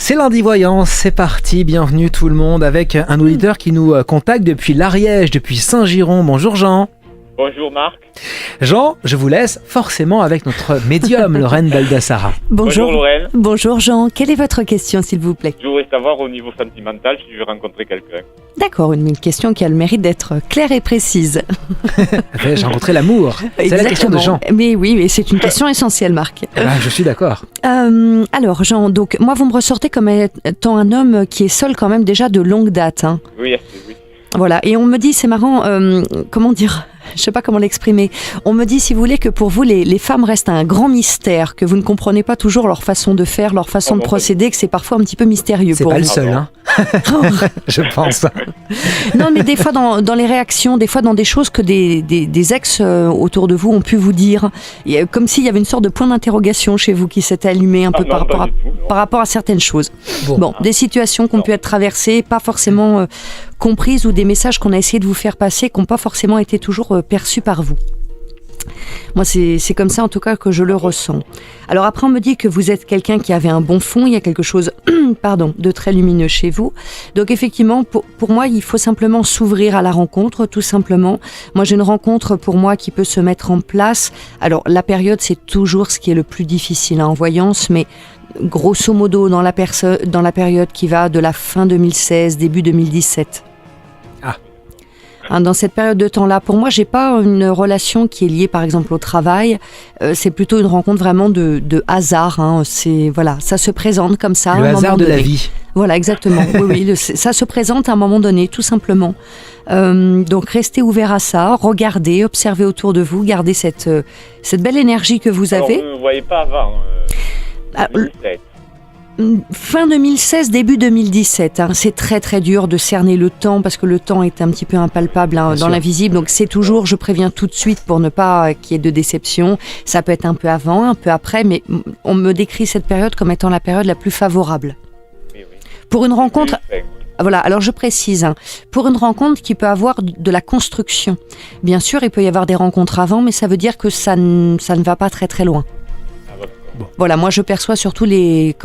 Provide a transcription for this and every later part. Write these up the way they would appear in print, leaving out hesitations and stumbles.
C'est lundi voyance, c'est parti, bienvenue tout le monde avec un auditeur qui nous contacte depuis l'Ariège, depuis Saint-Giron. Bonjour Jean. Bonjour Marc. Jean, je vous laisse forcément avec notre médium Lorraine Baldassara. Bonjour Lorraine. Bonjour Jean, quelle est votre question s'il vous plaît? Je voudrais savoir au niveau sentimental si je vais rencontrer quelqu'un. D'accord, une question qui a le mérite d'être claire et précise. J'ai rencontré l'amour, c'est la question de Jean. Mais oui, mais c'est une question essentielle Marc. Je suis d'accord. Alors Jean, donc moi vous me ressortez comme étant un homme qui est seul quand même déjà de longue date. Hein. Oui. Voilà, et on me dit, c'est marrant, comment dire, je sais pas comment l'exprimer, on me dit si vous voulez que pour vous les femmes restent un grand mystère, que vous ne comprenez pas toujours leur façon de faire, leur façon de procéder, que c'est parfois un petit peu mystérieux c'est pour vous. vous. C'est pas le seul, hein. Je pense. Non, mais des fois dans les réactions, des fois dans des choses que des ex autour de vous ont pu vous dire, comme s'il y avait une sorte de point d'interrogation chez vous qui s'était allumé un peu par rapport à certaines choses. Bon, des situations qui ont pu être traversées, pas forcément comprises, ou des messages qu'on a essayé de vous faire passer qui n'ont pas forcément été toujours perçus par vous. Moi, c'est comme ça en tout cas que je le ressens. Alors après, on me dit que vous êtes quelqu'un qui avait un bon fond, il y a quelque chose de très lumineux chez vous. Donc effectivement, pour moi, il faut simplement s'ouvrir à la rencontre, tout simplement. Moi, j'ai une rencontre pour moi qui peut se mettre en place. Alors la période, c'est toujours ce qui est le plus difficile en voyance, mais grosso modo, dans la période qui va de la fin 2016, début 2017. Dans cette période de temps-là, pour moi, j'ai pas une relation qui est liée, par exemple, au travail. C'est plutôt une rencontre vraiment de hasard. Hein. Voilà, ça se présente comme ça. Le à un hasard moment de donné. la vie. Voilà, exactement. Oui, ça se présente à un moment donné, tout simplement. Donc, restez ouvert à ça, regardez, observez autour de vous, gardez cette belle énergie que vous avez. Alors, vous ne me voyez pas avant 2017. Fin 2016, début 2017, hein, c'est très très dur de cerner le temps parce que le temps est un petit peu impalpable dans l'invisible, donc c'est toujours, je préviens tout de suite pour ne pas qu'il y ait de déception, ça peut être un peu avant, un peu après, mais on me décrit cette période comme étant la période la plus favorable. Oui. Pour une rencontre... Voilà, alors je précise, hein, pour une rencontre qui peut avoir de la construction, bien sûr il peut y avoir des rencontres avant, mais ça veut dire que ça ne va pas très très loin. Voilà, moi je perçois surtout les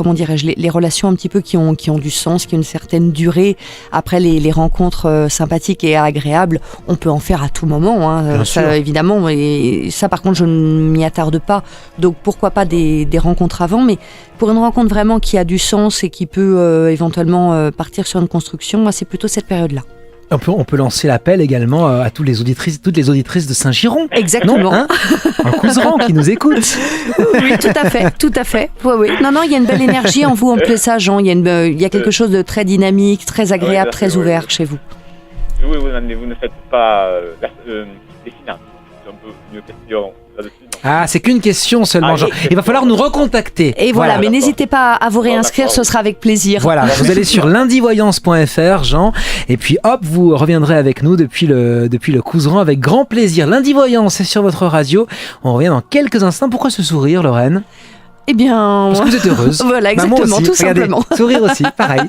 relations un petit peu qui ont du sens, qui ont une certaine durée. Après les rencontres sympathiques et agréables, on peut en faire à tout moment, hein, ça, évidemment. Et ça par contre je ne m'y attarde pas. Donc pourquoi pas des rencontres avant, mais pour une rencontre vraiment qui a du sens et qui peut éventuellement partir sur une construction, moi c'est plutôt cette période-là. On peut lancer l'appel également à toutes les auditrices de Saint-Giron. Exactement. Non, hein, un cousin qui nous écoute. Oui, tout à fait. Oui. Non, il y a une belle énergie en vous, en plus ça, Jean. Il y a quelque chose de très dynamique, très agréable, très ouvert chez vous. Oui, mais vous ne faites pas les finances. C'est un peu une question là-dessus. C'est qu'une question seulement, Jean. Il va falloir nous recontacter. Et voilà, mais n'hésitez pas à vous réinscrire, ce sera avec plaisir. Voilà, vous allez sur lundivoyance.fr, Jean, et puis hop, vous reviendrez avec nous depuis le Couseran avec grand plaisir. Lundi Voyance, c'est sur votre radio. On revient dans quelques instants. Pourquoi ce sourire, Lorraine ? Eh bien... Parce que vous êtes heureuse. Voilà, exactement, moi aussi. tout Regardez, simplement. Sourire aussi, pareil.